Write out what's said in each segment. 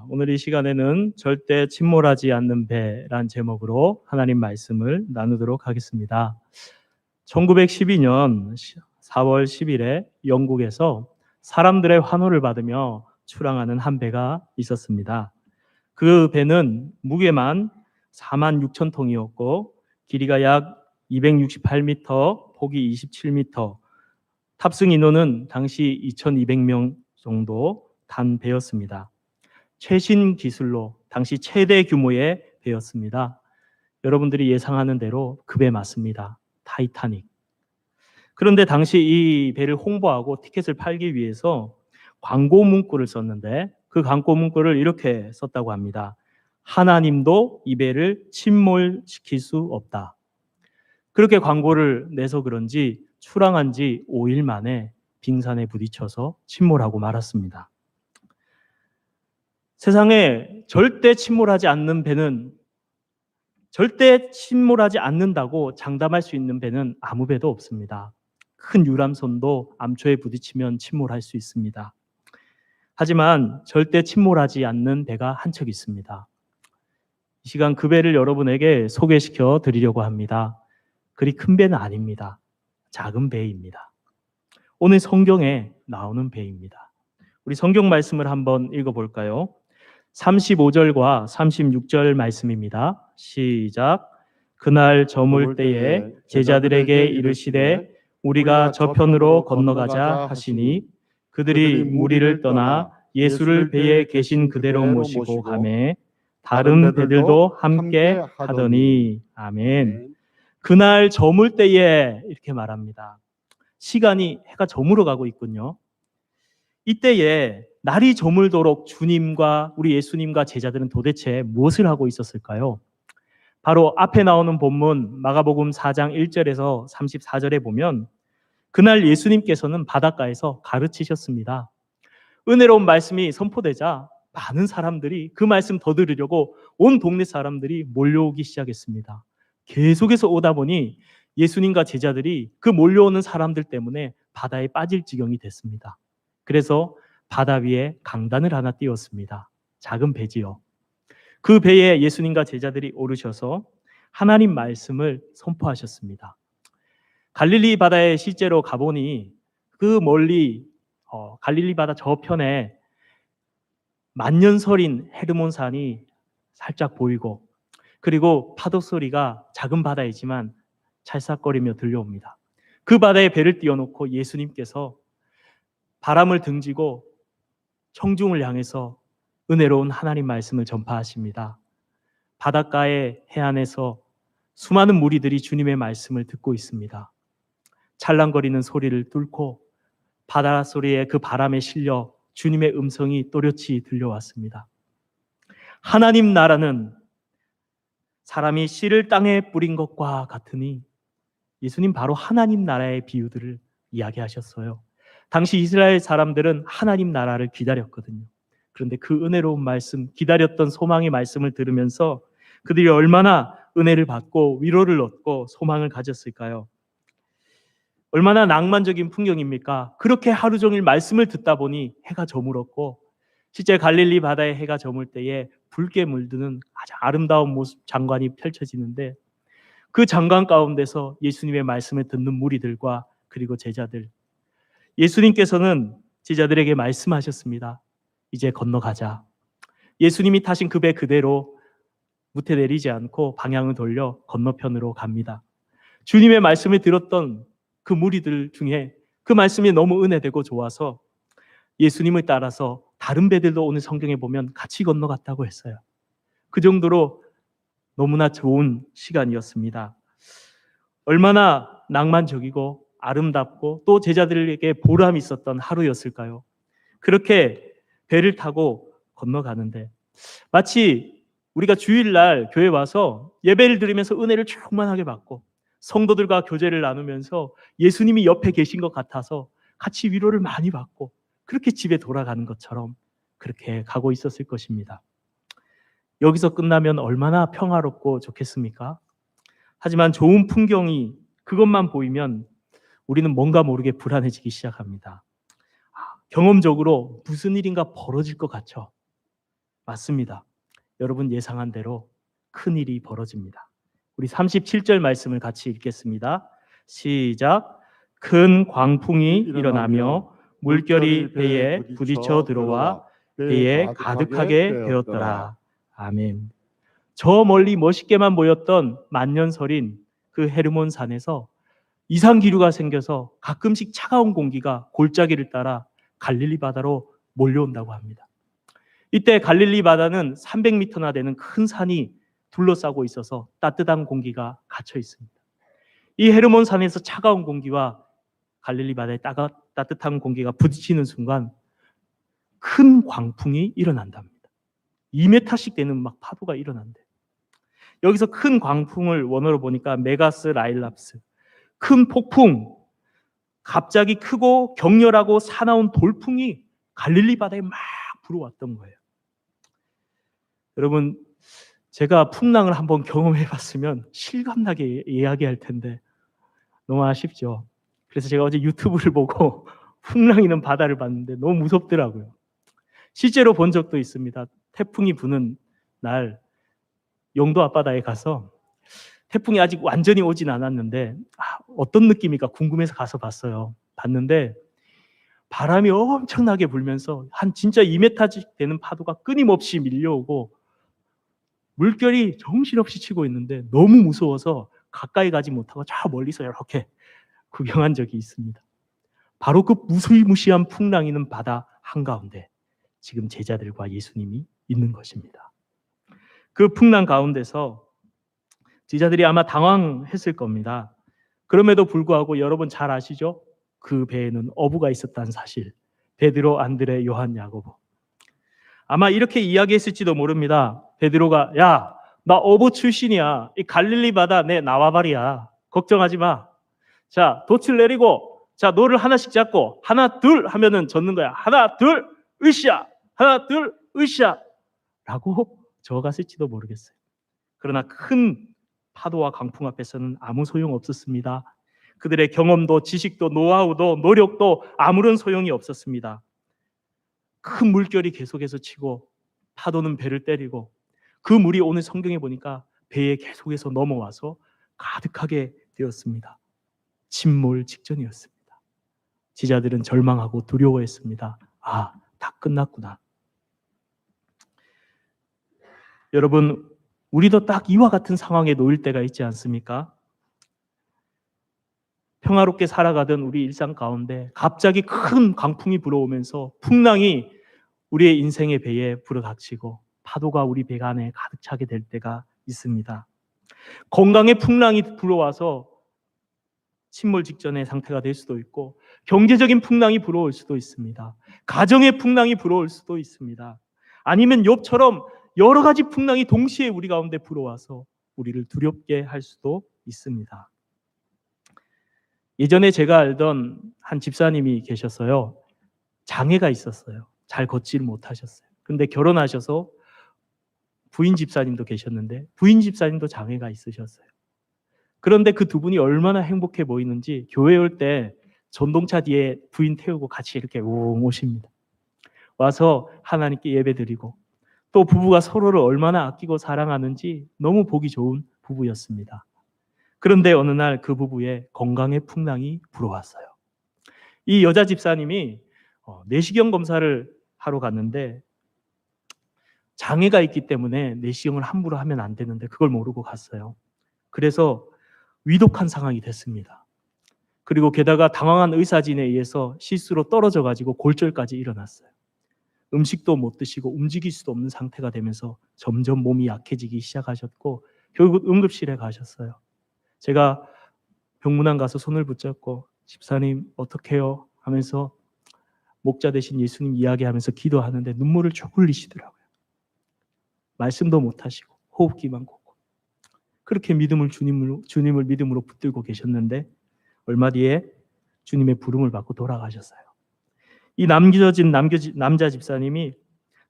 오늘 이 시간에는 절대 침몰하지 않는 배란 제목으로 하나님 말씀을 나누도록 하겠습니다. 1912년 4월 10일에 영국에서 사람들의 환호를 받으며 출항하는 한 배가 있었습니다. 그 배는 무게만 4만 6천 톤이었고 길이가 약 268m, 폭이 27m, 탑승 인원은 당시 2,200명 정도 단 배였습니다. 최신 기술로 당시 최대 규모의 배였습니다. 여러분들이 예상하는 대로 그 배 맞습니다. 타이타닉. 그런데 당시 이 배를 홍보하고 티켓을 팔기 위해서 광고 문구를 썼는데 그 광고 문구를 이렇게 썼다고 합니다. 하나님도 이 배를 침몰시킬 수 없다. 그렇게 광고를 내서 그런지 출항한 지 5일 만에 빙산에 부딪혀서 침몰하고 말았습니다. 세상에 절대 침몰하지 않는 배는, 절대 침몰하지 않는다고 장담할 수 있는 배는 아무 배도 없습니다. 큰 유람선도 암초에 부딪히면 침몰할 수 있습니다. 하지만 절대 침몰하지 않는 배가 한 척 있습니다. 이 시간 그 배를 여러분에게 소개시켜 드리려고 합니다. 그리 큰 배는 아닙니다. 작은 배입니다. 오늘 성경에 나오는 배입니다. 우리 성경 말씀을 한번 읽어볼까요? 35절과 36절 말씀입니다. 시작. 그날 저물 때에 제자들에게 이르시되 우리가 저편으로 건너가자 하시니 그들이 무리를 떠나 예수를 배에 계신 그대로 모시고 가매 다른 배들도 함께 하더니. 아멘. 그날 저물 때에 이렇게 말합니다. 시간이 해가 저물어 가고 있군요. 이때에 날이 저물도록 주님과 우리 예수님과 제자들은 도대체 무엇을 하고 있었을까요? 바로 앞에 나오는 본문 마가복음 4장 1절에서 34절에 보면 그날 예수님께서는 바닷가에서 가르치셨습니다. 은혜로운 말씀이 선포되자 많은 사람들이 그 말씀 더 들으려고 온 동네 사람들이 몰려오기 시작했습니다. 계속해서 오다 보니 예수님과 제자들이 그 몰려오는 사람들 때문에 바다에 빠질 지경이 됐습니다. 그래서 바다 위에 강단을 하나 띄웠습니다. 작은 배지요. 그 배에 예수님과 제자들이 오르셔서 하나님 말씀을 선포하셨습니다. 갈릴리 바다에 실제로 가보니 그 멀리 갈릴리 바다 저편에 만년설인 헤르몬산이 살짝 보이고 그리고 파도 소리가 작은 바다이지만 찰싹거리며 들려옵니다. 그 바다에 배를 띄워놓고 예수님께서 바람을 등지고 청중을 향해서 은혜로운 하나님 말씀을 전파하십니다. 바닷가의 해안에서 수많은 무리들이 주님의 말씀을 듣고 있습니다. 찰랑거리는 소리를 뚫고 바다 소리에 그 바람에 실려 주님의 음성이 또렷이 들려왔습니다. 하나님 나라는 사람이 씨를 땅에 뿌린 것과 같으니 예수님 바로 하나님 나라의 비유들을 이야기하셨어요. 당시 이스라엘 사람들은 하나님 나라를 기다렸거든요. 그런데 그 은혜로운 말씀, 기다렸던 소망의 말씀을 들으면서 그들이 얼마나 은혜를 받고 위로를 얻고 소망을 가졌을까요? 얼마나 낭만적인 풍경입니까? 그렇게 하루 종일 말씀을 듣다 보니 해가 저물었고 실제 갈릴리 바다에 해가 저물 때에 붉게 물드는 아주 아름다운 모습 장관이 펼쳐지는데 그 장관 가운데서 예수님의 말씀을 듣는 무리들과 그리고 제자들, 예수님께서는 제자들에게 말씀하셨습니다. 이제 건너가자. 예수님이 타신 그 배 그대로 무태 내리지 않고 방향을 돌려 건너편으로 갑니다. 주님의 말씀을 들었던 그 무리들 중에 그 말씀이 너무 은혜되고 좋아서 예수님을 따라서 다른 배들도 오늘 성경에 보면 같이 건너갔다고 했어요. 그 정도로 너무나 좋은 시간이었습니다. 얼마나 낭만적이고 아름답고 또 제자들에게 보람이 있었던 하루였을까요? 그렇게 배를 타고 건너가는데 마치 우리가 주일날 교회 와서 예배를 드리면서 은혜를 충만하게 받고 성도들과 교제를 나누면서 예수님이 옆에 계신 것 같아서 같이 위로를 많이 받고 그렇게 집에 돌아가는 것처럼 그렇게 가고 있었을 것입니다. 여기서 끝나면 얼마나 평화롭고 좋겠습니까? 하지만 좋은 풍경이 그것만 보이면 우리는 뭔가 모르게 불안해지기 시작합니다. 경험적으로 무슨 일인가 벌어질 것 같죠. 맞습니다. 여러분 예상한 대로 큰일이 벌어집니다. 우리 37절 말씀을 같이 읽겠습니다. 시작. 큰 광풍이 일어나며 물결이 배에 부딪혀 들어와 배에 가득하게 되었더라. 아멘. 저 멀리 멋있게만 보였던 만년설인 그 헤르몬 산에서 이상기류가 생겨서 가끔씩 차가운 공기가 골짜기를 따라 갈릴리 바다로 몰려온다고 합니다. 이때 갈릴리 바다는 300m나 되는 큰 산이 둘러싸고 있어서 따뜻한 공기가 갇혀 있습니다. 이 헤르몬 산에서 차가운 공기와 갈릴리 바다의 따뜻한 공기가 부딪히는 순간 큰 광풍이 일어난답니다. 2m씩 되는 막 파도가 일어난대. 여기서 큰 광풍을 원어로 보니까 메가스 라일랍스, 큰 폭풍, 갑자기 크고 격렬하고 사나운 돌풍이 갈릴리 바다에 막 불어왔던 거예요. 여러분, 제가 풍랑을 한번 경험해 봤으면 실감나게 이야기할 텐데 너무 아쉽죠. 그래서 제가 어제 유튜브를 보고 풍랑 있는 바다를 봤는데 너무 무섭더라고요. 실제로 본 적도 있습니다. 태풍이 부는 날 영도 앞바다에 가서 태풍이 아직 완전히 오진 않았는데 어떤 느낌일까 궁금해서 가서 봤어요. 봤는데 바람이 엄청나게 불면서 한 진짜 2m씩 되는 파도가 끊임없이 밀려오고 물결이 정신없이 치고 있는데 너무 무서워서 가까이 가지 못하고 저 멀리서 이렇게 구경한 적이 있습니다. 바로 그 무시무시한 풍랑이 있는 바다 한가운데 지금 제자들과 예수님이 있는 것입니다. 그 풍랑 가운데서 제자들이 아마 당황했을 겁니다. 그럼에도 불구하고 여러분 잘 아시죠? 그 배에는 어부가 있었다는 사실. 베드로, 안드레, 요한, 야고보. 아마 이렇게 이야기했을지도 모릅니다. 베드로가 야, 나 어부 출신이야. 이 갈릴리 바다 내 나와바리야. 걱정하지 마. 자, 돛을 내리고 자, 노를 하나씩 잡고 하나 둘 하면은 젓는 거야. 하나 둘 으쌰. 하나 둘 으쌰. 라고 적어갔을지도 모르겠어요. 그러나 큰 파도와 강풍 앞에서는 아무 소용 없었습니다. 그들의 경험도 지식도 노하우도 노력도 아무런 소용이 없었습니다. 큰 물결이 계속해서 치고 파도는 배를 때리고 그 물이 오늘 성경에 보니까 배에 계속해서 넘어와서 가득하게 되었습니다. 침몰 직전이었습니다. 제자들은 절망하고 두려워했습니다. 아, 다 끝났구나. 여러분, 우리도 딱 이와 같은 상황에 놓일 때가 있지 않습니까? 평화롭게 살아가던 우리 일상 가운데 갑자기 큰 강풍이 불어오면서 풍랑이 우리의 인생의 배에 불어닥치고 파도가 우리 배 안에 가득 차게 될 때가 있습니다. 건강의 풍랑이 불어와서 침몰 직전의 상태가 될 수도 있고 경제적인 풍랑이 불어올 수도 있습니다. 가정의 풍랑이 불어올 수도 있습니다. 아니면 욥처럼 여러 가지 풍랑이 동시에 우리 가운데 불어와서 우리를 두렵게 할 수도 있습니다. 예전에 제가 알던 한 집사님이 계셨어요. 장애가 있었어요. 잘 걷지를 못하셨어요. 근데 결혼하셔서 부인 집사님도 계셨는데 부인 집사님도 장애가 있으셨어요. 그런데 그 두 분이 얼마나 행복해 보이는지 교회 올 때 전동차 뒤에 부인 태우고 같이 이렇게 오십니다. 와서 하나님께 예배드리고 또 부부가 서로를 얼마나 아끼고 사랑하는지 너무 보기 좋은 부부였습니다. 그런데 어느 날 그 부부의 건강의 풍랑이 불어왔어요. 이 여자 집사님이 내시경 검사를 하러 갔는데 장애가 있기 때문에 내시경을 함부로 하면 안 되는데 그걸 모르고 갔어요. 그래서 위독한 상황이 됐습니다. 그리고 게다가 당황한 의사진에 의해서 실수로 떨어져 가지고 골절까지 일어났어요. 음식도 못 드시고 움직일 수도 없는 상태가 되면서 점점 몸이 약해지기 시작하셨고 결국 응급실에 가셨어요. 제가 병문안 가서 손을 붙잡고 집사님 어떡해요 하면서 목자 되신 예수님 이야기하면서 기도하는데 눈물을 쭉 흘리시더라고요. 말씀도 못 하시고 호흡기만 걷고 그렇게 주님을 믿음으로 붙들고 계셨는데 얼마 뒤에 주님의 부름을 받고 돌아가셨어요. 이 남겨진 남자 집사님이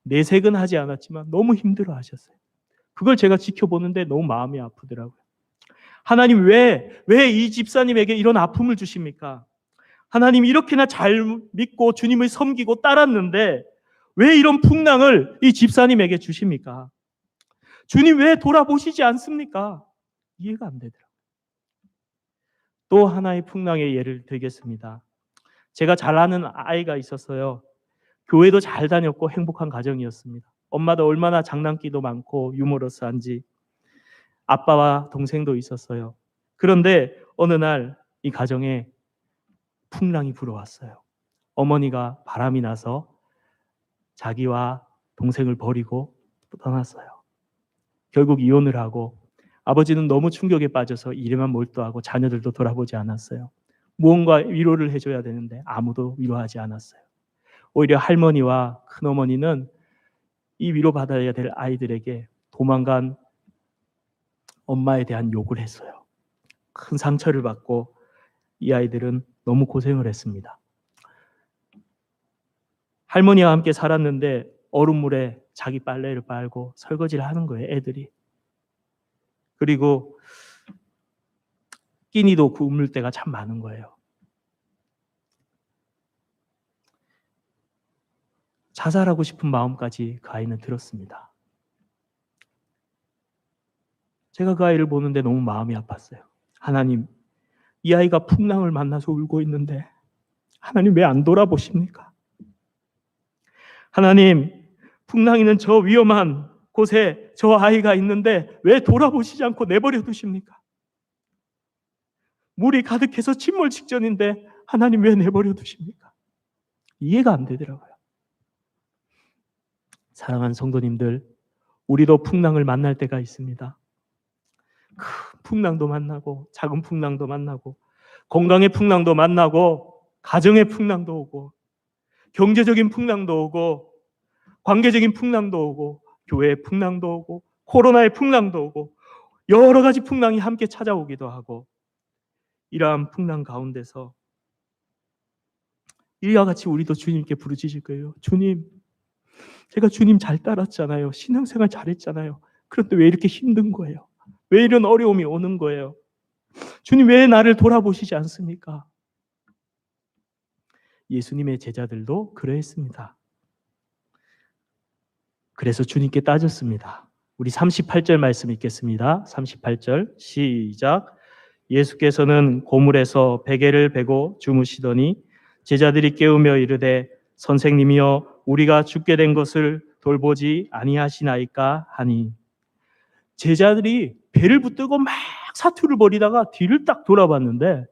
내색은 하지 않았지만 너무 힘들어하셨어요. 그걸 제가 지켜보는데 너무 마음이 아프더라고요. 하나님 왜 이 집사님에게 이런 아픔을 주십니까? 하나님 이렇게나 잘 믿고 주님을 섬기고 따랐는데 왜 이런 풍랑을 이 집사님에게 주십니까? 주님 왜 돌아보시지 않습니까? 이해가 안 되더라고요. 또 하나의 풍랑의 예를 들겠습니다. 제가 잘 아는 아이가 있었어요. 교회도 잘 다녔고 행복한 가정이었습니다. 엄마도 얼마나 장난기도 많고 유머러스한지 아빠와 동생도 있었어요. 그런데 어느 날 이 가정에 풍랑이 불어왔어요. 어머니가 바람이 나서 자기와 동생을 버리고 떠났어요. 결국 이혼을 하고 아버지는 너무 충격에 빠져서 일에만 몰두하고 자녀들도 돌아보지 않았어요. 무언가 위로를 해줘야 되는데 아무도 위로하지 않았어요. 오히려 할머니와 큰어머니는 이 위로받아야 될 아이들에게 도망간 엄마에 대한 욕을 했어요. 큰 상처를 받고 이 아이들은 너무 고생을 했습니다. 할머니와 함께 살았는데 얼음물에 자기 빨래를 빨고 설거지를 하는 거예요, 애들이. 그리고 끼니도 굶을 때가 참 많은 거예요. 자살하고 싶은 마음까지 그 아이는 들었습니다. 제가 그 아이를 보는데 너무 마음이 아팠어요. 하나님, 이 아이가 풍랑을 만나서 울고 있는데 하나님 왜 안 돌아보십니까? 하나님, 풍랑이는 저 위험한 곳에 저 아이가 있는데 왜 돌아보시지 않고 내버려 두십니까? 물이 가득해서 침몰 직전인데 하나님 왜 내버려 두십니까? 이해가 안 되더라고요. 사랑하는 성도님들, 우리도 풍랑을 만날 때가 있습니다. 큰 풍랑도 만나고 작은 풍랑도 만나고 건강의 풍랑도 만나고 가정의 풍랑도 오고 경제적인 풍랑도 오고 관계적인 풍랑도 오고 교회의 풍랑도 오고 코로나의 풍랑도 오고 여러 가지 풍랑이 함께 찾아오기도 하고 이러한 풍랑 가운데서 이와 같이 우리도 주님께 부르짖을 거예요. 주님, 제가 주님 잘 따랐잖아요. 신앙생활 잘했잖아요. 그런데 왜 이렇게 힘든 거예요? 왜 이런 어려움이 오는 거예요? 주님 왜 나를 돌아보시지 않습니까? 예수님의 제자들도 그러했습니다. 그래서 주님께 따졌습니다. 우리 38절 말씀 읽겠습니다. 38절 시작. 예수께서는 고물에서 베개를 베고 주무시더니 제자들이 깨우며 이르되 선생님이여 우리가 죽게 된 것을 돌보지 아니하시나이까 하니 제자들이 배를 붙들고 막 사투를 벌이다가 뒤를 딱 돌아봤는데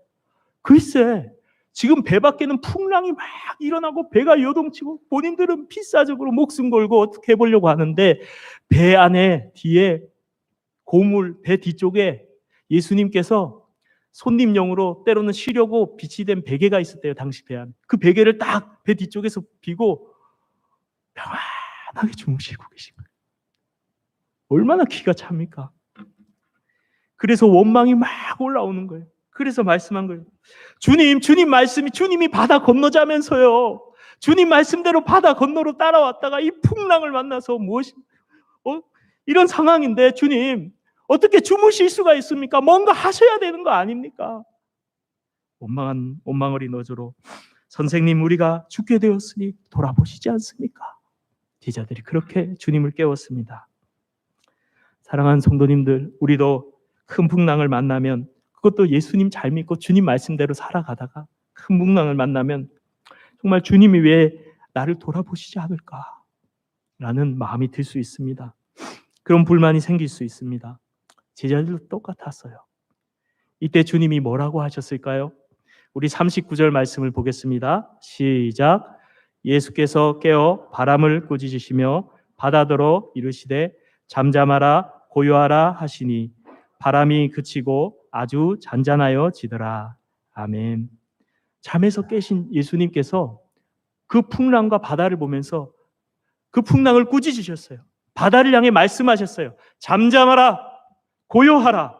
글쎄 지금 배 밖에는 풍랑이 막 일어나고 배가 요동치고 본인들은 필사적으로 목숨 걸고 어떻게 해보려고 하는데 배 안에 뒤에 고물 배 뒤쪽에 예수님께서 손님용으로 때로는 쉬려고 빛이 된 베개가 있었대요. 당시 배 안에. 그 베개를 딱 배 뒤쪽에서 비고 평안하게 주무시고 계신 거예요. 얼마나 기가 찹니까? 그래서 원망이 막 올라오는 거예요. 그래서 말씀한 거예요. 주님 말씀이 주님이 바다 건너자면서요. 주님 말씀대로 바다 건너로 따라왔다가 이 풍랑을 만나서 이런 상황인데 주님 어떻게 주무실 수가 있습니까? 뭔가 하셔야 되는 거 아닙니까? 원망 어린 어조로 선생님 우리가 죽게 되었으니 돌아보시지 않습니까? 제자들이 그렇게 주님을 깨웠습니다. 사랑하는 성도님들, 우리도 큰 풍랑을 만나면 그것도 예수님 잘 믿고 주님 말씀대로 살아가다가 큰 풍랑을 만나면 정말 주님이 왜 나를 돌아보시지 않을까? 라는 마음이 들 수 있습니다. 그런 불만이 생길 수 있습니다. 제자들도 똑같았어요. 이때 주님이 뭐라고 하셨을까요? 우리 39절 말씀을 보겠습니다. 시작. 예수께서 깨어 바람을 꾸짖으시며 바다더러 이르시되 잠잠하라 고요하라 하시니 바람이 그치고 아주 잔잔하여지더라. 아멘. 잠에서 깨신 예수님께서 그 풍랑과 바다를 보면서 그 풍랑을 꾸짖으셨어요. 바다를 향해 말씀하셨어요. 잠잠하라 고요하라.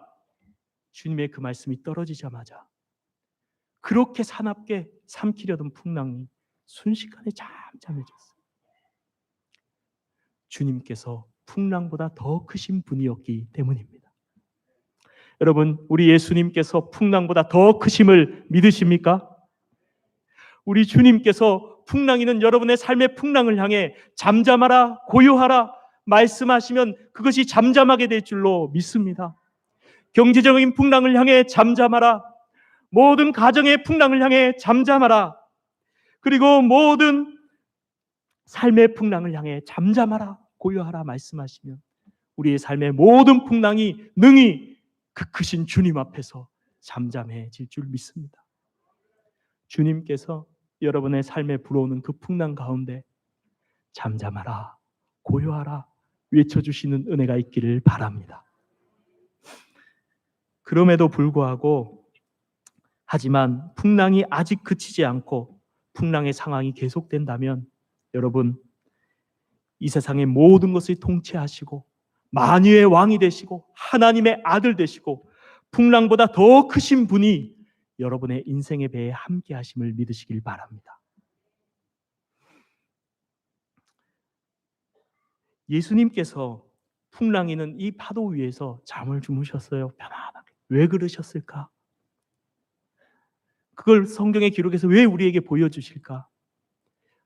주님의 그 말씀이 떨어지자마자 그렇게 사납게 삼키려던 풍랑이 순식간에 잠잠해졌어요. 주님께서 풍랑보다 더 크신 분이었기 때문입니다. 여러분, 우리 예수님께서 풍랑보다 더 크심을 믿으십니까? 우리 주님께서 풍랑이는 여러분의 삶의 풍랑을 향해 잠잠하라, 고요하라 말씀하시면 그것이 잠잠하게 될 줄로 믿습니다. 경제적인 풍랑을 향해 잠잠하라, 모든 가정의 풍랑을 향해 잠잠하라, 그리고 모든 삶의 풍랑을 향해 잠잠하라, 고요하라 말씀하시면 우리의 삶의 모든 풍랑이 능히 그 크신 주님 앞에서 잠잠해질 줄 믿습니다. 주님께서 여러분의 삶에 불어오는 그 풍랑 가운데 잠잠하라, 고요하라 외쳐주시는 은혜가 있기를 바랍니다. 그럼에도 불구하고 하지만 풍랑이 아직 그치지 않고 풍랑의 상황이 계속된다면 여러분, 이 세상의 모든 것을 통치하시고 만유의 왕이 되시고 하나님의 아들 되시고 풍랑보다 더 크신 분이 여러분의 인생의 배에 함께 하심을 믿으시길 바랍니다. 예수님께서 풍랑이는 이 파도 위에서 잠을 주무셨어요. 편안하게. 왜 그러셨을까? 그걸 성경의 기록에서 왜 우리에게 보여주실까?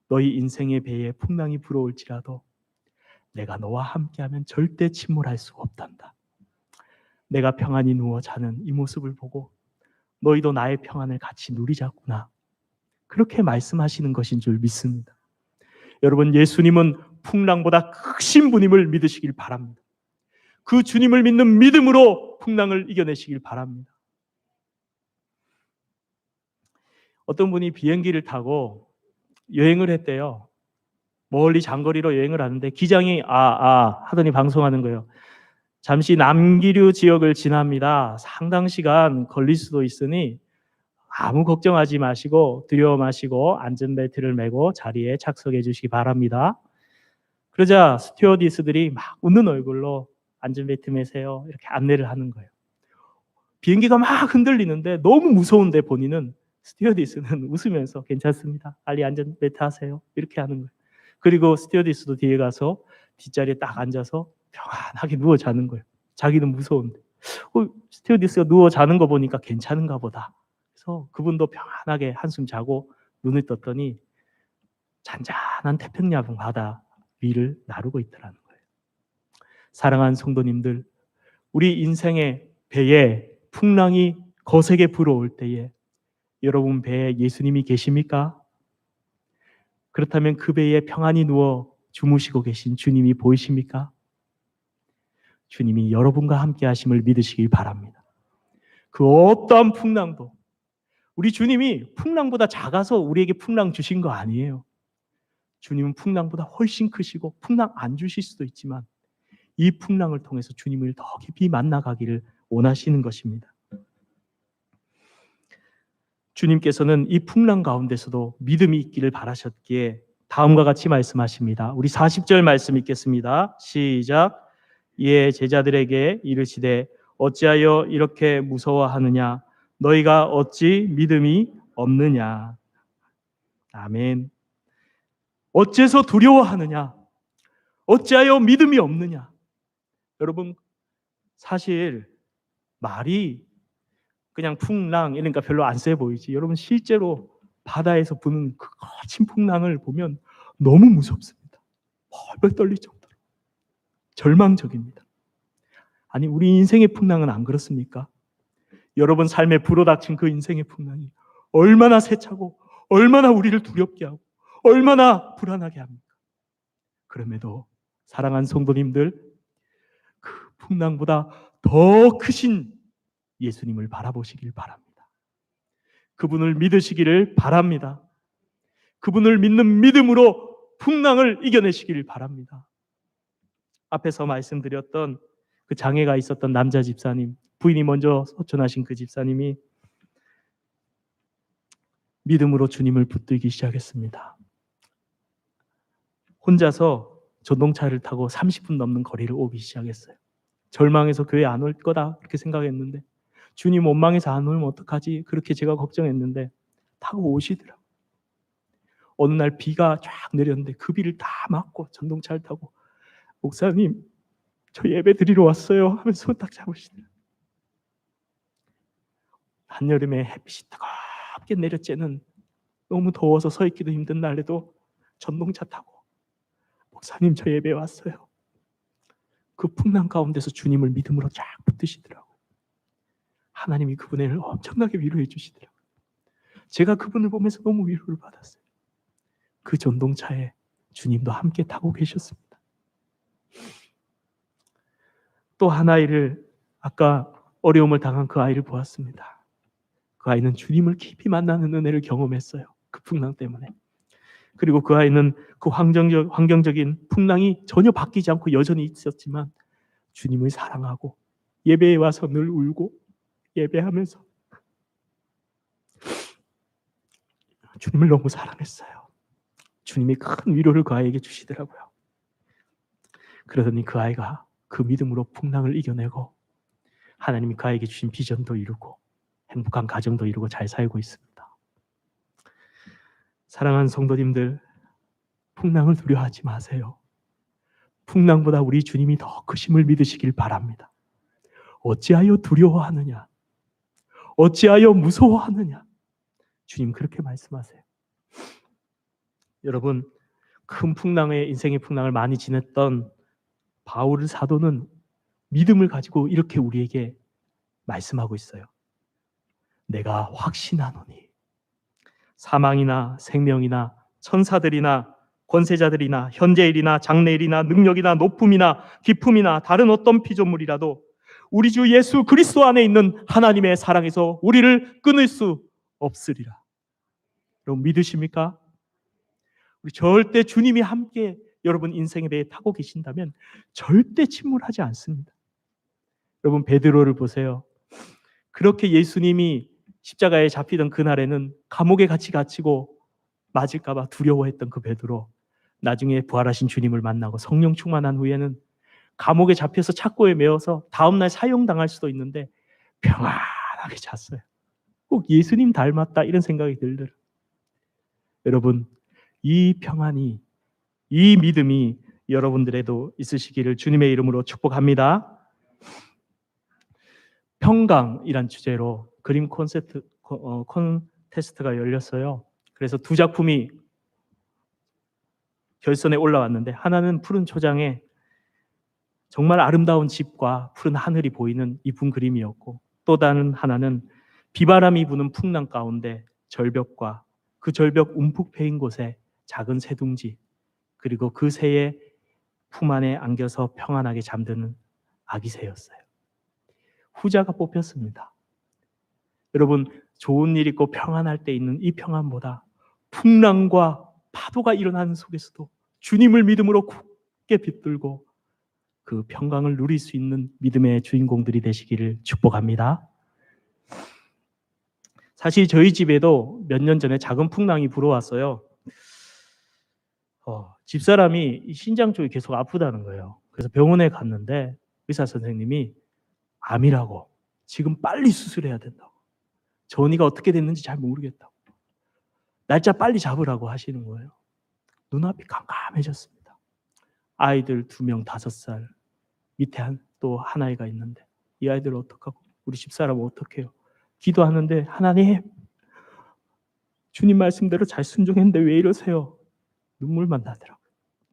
너희 인생의 배에 풍랑이 불어올지라도 내가 너와 함께하면 절대 침몰할 수 없단다. 내가 평안히 누워 자는 이 모습을 보고 너희도 나의 평안을 같이 누리자꾸나. 그렇게 말씀하시는 것인 줄 믿습니다. 여러분, 예수님은 풍랑보다 크신 분임을 믿으시길 바랍니다. 그 주님을 믿는 믿음으로 풍랑을 이겨내시길 바랍니다. 어떤 분이 비행기를 타고 여행을 했대요. 멀리 장거리로 여행을 하는데 기장이 하더니 방송하는 거예요. 잠시 남기류 지역을 지납니다. 상당 시간 걸릴 수도 있으니 아무 걱정하지 마시고 두려워 마시고 안전벨트를 매고 자리에 착석해 주시기 바랍니다. 그러자 스튜어디스들이 막 웃는 얼굴로 안전벨트 매세요 이렇게 안내를 하는 거예요. 비행기가 막 흔들리는데 너무 무서운데 본인은 스튜어디스는 웃으면서 괜찮습니다. 빨리 안전벨트 하세요 이렇게 하는 거예요. 그리고 스튜어디스도 뒤에 가서 뒷자리에 딱 앉아서 평안하게 누워 자는 거예요. 자기는 무서운데 스튜어디스가 누워 자는 거 보니까 괜찮은가 보다. 그래서 그분도 평안하게 한숨 자고 눈을 떴더니 잔잔한 태평양 바다 위를 나르고 있더라는 거예요. 사랑하는 성도님들, 우리 인생의 배에 풍랑이 거세게 불어올 때에 여러분 배에 예수님이 계십니까? 그렇다면 그 배에 평안히 누워 주무시고 계신 주님이 보이십니까? 주님이 여러분과 함께 하심을 믿으시길 바랍니다. 그 어떠한 풍랑도 우리 주님이 풍랑보다 작아서 우리에게 풍랑 주신 거 아니에요. 주님은 풍랑보다 훨씬 크시고 풍랑 안 주실 수도 있지만 이 풍랑을 통해서 주님을 더 깊이 만나가기를 원하시는 것입니다. 주님께서는 이 풍랑 가운데서도 믿음이 있기를 바라셨기에 다음과 같이 말씀하십니다. 우리 40절 말씀 읽겠습니다. 시작. 이에 제자들에게 이르시되 어찌하여 이렇게 무서워하느냐? 너희가 어찌 믿음이 없느냐? 아멘. 어째서 두려워하느냐? 어찌하여 믿음이 없느냐? 여러분, 사실 말이 그냥 풍랑 이러니까 별로 안 세 보이지. 여러분, 실제로 바다에서 부는 그 거친 풍랑을 보면 너무 무섭습니다. 벌벌 떨릴 정도로 절망적입니다. 아니, 우리 인생의 풍랑은 안 그렇습니까? 여러분 삶에 불어닥친 그 인생의 풍랑이 얼마나 세차고 얼마나 우리를 두렵게 하고 얼마나 불안하게 합니까? 그럼에도 사랑하는 성도님들, 그 풍랑보다 더 크신 예수님을 바라보시길 바랍니다. 그분을 믿으시기를 바랍니다. 그분을 믿는 믿음으로 풍랑을 이겨내시길 바랍니다. 앞에서 말씀드렸던 그 장애가 있었던 남자 집사님, 부인이 먼저 소천하신 그 집사님이 믿음으로 주님을 붙들기 시작했습니다. 혼자서 전동차를 타고 30분 넘는 거리를 오기 시작했어요. 절망해서 교회 안 올 거다 그렇게 생각했는데 주님 원망해서 안 오면 어떡하지 그렇게 제가 걱정했는데 타고 오시더라고요. 어느 날 비가 쫙 내렸는데 그 비를 다 막고 전동차를 타고 목사님 저 예배 드리러 왔어요 하면서 손 딱 잡으시더라고요. 한여름에 햇빛이 뜨겁게 내려쬐는 너무 더워서 서 있기도 힘든 날에도 전동차 타고 목사님 저 예배 왔어요. 그 풍랑 가운데서 주님을 믿음으로 쫙 붙드시더라고요. 하나님이 그분을 엄청나게 위로해 주시더라고요. 제가 그분을 보면서 너무 위로를 받았어요. 그 전동차에 주님도 함께 타고 계셨습니다. 또 한 아이를, 아까 어려움을 당한 그 아이를 보았습니다. 그 아이는 주님을 깊이 만나는 은혜를 경험했어요. 그 풍랑 때문에. 그리고 그 아이는 그 환경적인 풍랑이 전혀 바뀌지 않고 여전히 있었지만 주님을 사랑하고 예배에 와서 늘 울고 예배하면서 주님을 너무 사랑했어요. 주님이 큰 위로를 그 아이에게 주시더라고요. 그러더니 그 아이가 그 믿음으로 풍랑을 이겨내고 하나님이 그 아이에게 주신 비전도 이루고 행복한 가정도 이루고 잘 살고 있습니다. 사랑하는 성도님들, 풍랑을 두려워하지 마세요. 풍랑보다 우리 주님이 더 크심을 믿으시길 바랍니다. 어찌하여 두려워하느냐? 어찌하여 무서워하느냐? 주님 그렇게 말씀하세요. 여러분, 큰 풍랑의 인생의 풍랑을 많이 지냈던 바울 사도는 믿음을 가지고 이렇게 우리에게 말씀하고 있어요. 내가 확신하노니 사망이나 생명이나 천사들이나 권세자들이나 현재일이나 장래일이나 능력이나 높음이나 깊음이나 다른 어떤 피조물이라도 우리 주 예수 그리스도 안에 있는 하나님의 사랑에서 우리를 끊을 수 없으리라. 여러분 믿으십니까? 우리 절대 주님이 함께 여러분 인생의 배에 타고 계신다면 절대 침몰하지 않습니다. 여러분 베드로를 보세요. 그렇게 예수님이 십자가에 잡히던 그날에는 감옥에 같이 갇히고 맞을까 봐 두려워했던 그 베드로, 나중에 부활하신 주님을 만나고 성령 충만한 후에는 감옥에 잡혀서 착고에 매어서 다음날 사형당할 수도 있는데 평안하게 잤어요. 꼭 예수님 닮았다 이런 생각이 들더라고요. 여러분 이 평안이, 이 믿음이 여러분들에도 있으시기를 주님의 이름으로 축복합니다. 평강이란 주제로 그림 콘테스트가 열렸어요. 그래서 두 작품이 결선에 올라왔는데 하나는 푸른 초장에 정말 아름다운 집과 푸른 하늘이 보이는 이쁜 그림이었고, 또 다른 하나는 비바람이 부는 풍랑 가운데 절벽과 그 절벽 움푹 패인 곳에 작은 새둥지, 그리고 그 새의 품 안에 안겨서 평안하게 잠드는 아기 새였어요. 후자가 뽑혔습니다. 여러분 좋은 일 있고 평안할 때 있는 이 평안보다 풍랑과 파도가 일어나는 속에서도 주님을 믿음으로 굳게 붙들고 그 평강을 누릴 수 있는 믿음의 주인공들이 되시기를 축복합니다. 사실 저희 집에도 몇 년 전에 작은 풍랑이 불어왔어요. 집사람이 신장 쪽이 계속 아프다는 거예요. 그래서 병원에 갔는데 의사 선생님이 암이라고, 지금 빨리 수술해야 된다고, 전이가 어떻게 됐는지 잘 모르겠다고, 날짜 빨리 잡으라고 하시는 거예요. 눈앞이 깜깜해졌습니다. 아이들 2명 5살, 밑에 또 한 아이가 있는데 이 아이들 어떡하고, 우리 집사람은 어떡해요? 기도하는데 하나님 주님 말씀대로 잘 순종했는데 왜 이러세요? 눈물만 나더라고요.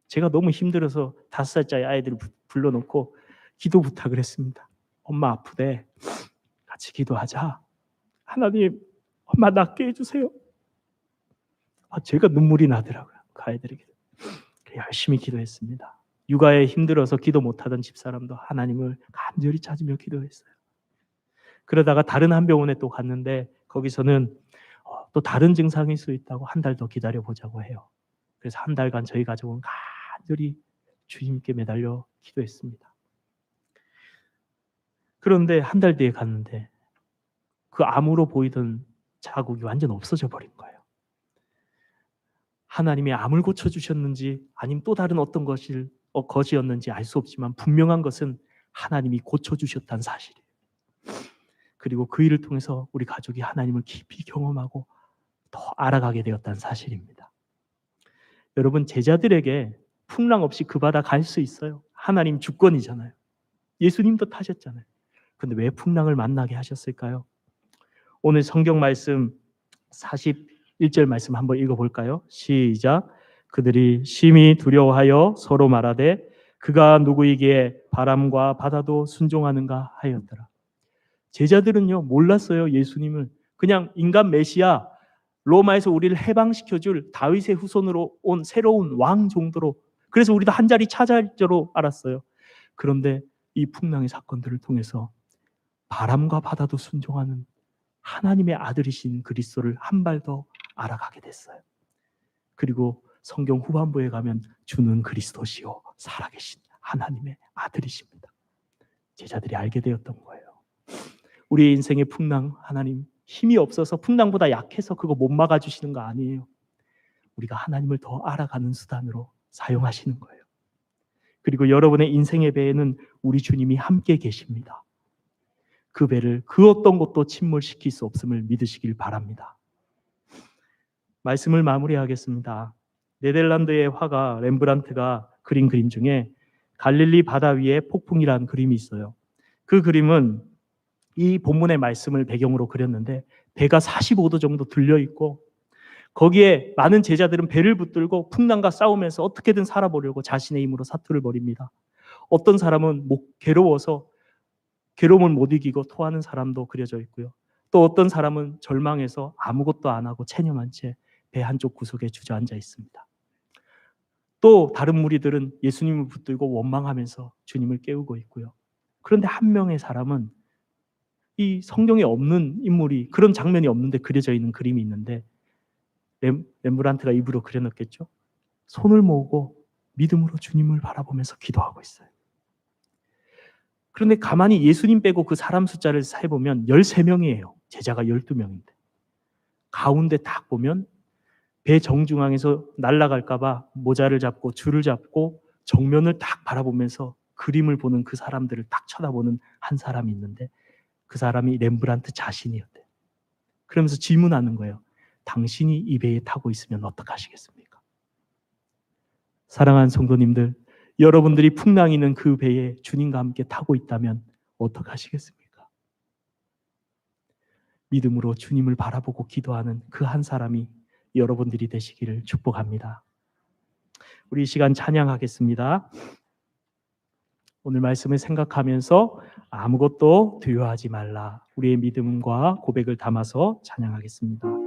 제가 너무 힘들어서 5살짜리 아이들을 불러놓고 기도 부탁을 했습니다. 엄마 아프대, 같이 기도하자. 하나님 엄마 낫게 해주세요. 제가 눈물이 나더라고요. 그 아이들에게 열심히 기도했습니다. 육아에 힘들어서 기도 못하던 집사람도 하나님을 간절히 찾으며 기도했어요. 그러다가 다른 한 병원에 또 갔는데 거기서는 또 다른 증상일 수 있다고 한 달 더 기다려보자고 해요. 그래서 한 달간 저희 가족은 간절히 주님께 매달려 기도했습니다. 그런데 한 달 뒤에 갔는데 그 암으로 보이던 자국이 완전 없어져 버린 거예요. 하나님이 암을 고쳐주셨는지 아니면 또 다른 어떤 것이었는지 알 수 없지만 분명한 것은 하나님이 고쳐주셨다는 사실이에요. 그리고 그 일을 통해서 우리 가족이 하나님을 깊이 경험하고 더 알아가게 되었다는 사실입니다. 여러분 제자들에게 풍랑 없이 그 바다 갈 수 있어요. 하나님 주권이잖아요. 예수님도 타셨잖아요. 그런데 왜 풍랑을 만나게 하셨을까요? 오늘 성경 말씀 1절 말씀 한번 읽어볼까요? 시작. 그들이 심히 두려워하여 서로 말하되 그가 누구이기에 바람과 바다도 순종하는가 하였더라. 제자들은요 몰랐어요. 예수님을 그냥 인간 메시아, 로마에서 우리를 해방시켜줄 다윗의 후손으로 온 새로운 왕 정도로, 그래서 우리도 한 자리 차지할 줄로 알았어요. 그런데 이 풍랑의 사건들을 통해서 바람과 바다도 순종하는 하나님의 아들이신 그리스도를 한 발 더 알아가게 됐어요. 그리고 성경 후반부에 가면 주는 그리스도시요 살아계신 하나님의 아들이십니다. 제자들이 알게 되었던 거예요. 우리의 인생의 풍랑, 하나님 힘이 없어서 풍랑보다 약해서 그거 못 막아주시는 거 아니에요. 우리가 하나님을 더 알아가는 수단으로 사용하시는 거예요. 그리고 여러분의 인생의 배에는 우리 주님이 함께 계십니다. 그 배를 그 어떤 것도 침몰시킬 수 없음을 믿으시길 바랍니다. 말씀을 마무리하겠습니다. 네덜란드의 화가 렘브란트가 그린 그림 중에 갈릴리 바다 위에 폭풍이라는 그림이 있어요. 그 그림은 이 본문의 말씀을 배경으로 그렸는데 배가 45도 정도 들려 있고 거기에 많은 제자들은 배를 붙들고 풍랑과 싸우면서 어떻게든 살아보려고 자신의 힘으로 사투를 벌입니다. 어떤 사람은 괴로워서 괴로움을 못 이기고 토하는 사람도 그려져 있고요. 또 어떤 사람은 절망해서 아무것도 안 하고 체념한 채 배 한쪽 구석에 주저앉아 있습니다. 또 다른 무리들은 예수님을 붙들고 원망하면서 주님을 깨우고 있고요. 그런데 한 명의 사람은 이 성경에 없는 인물이, 그런 장면이 없는데 그려져 있는 그림이 있는데 렘브란트가 입으로 그려놓겠죠. 손을 모으고 믿음으로 주님을 바라보면서 기도하고 있어요. 그런데 가만히 예수님 빼고 그 사람 숫자를 세보면 13명이에요. 제자가 12명인데. 가운데 딱 보면 배 정중앙에서 날아갈까 봐 모자를 잡고 줄을 잡고 정면을 딱 바라보면서 그림을 보는 그 사람들을 딱 쳐다보는 한 사람이 있는데 그 사람이 렘브란트 자신이었대요. 그러면서 질문하는 거예요. 당신이 이 배에 타고 있으면 어떡하시겠습니까? 사랑하는 성도님들, 여러분들이 풍랑이 있는 그 배에 주님과 함께 타고 있다면 어떡하시겠습니까? 믿음으로 주님을 바라보고 기도하는 그 한 사람이 여러분들이 되시기를 축복합니다. 우리 이 시간 찬양하겠습니다. 오늘 말씀을 생각하면서 아무것도 두려워하지 말라. 우리의 믿음과 고백을 담아서 찬양하겠습니다.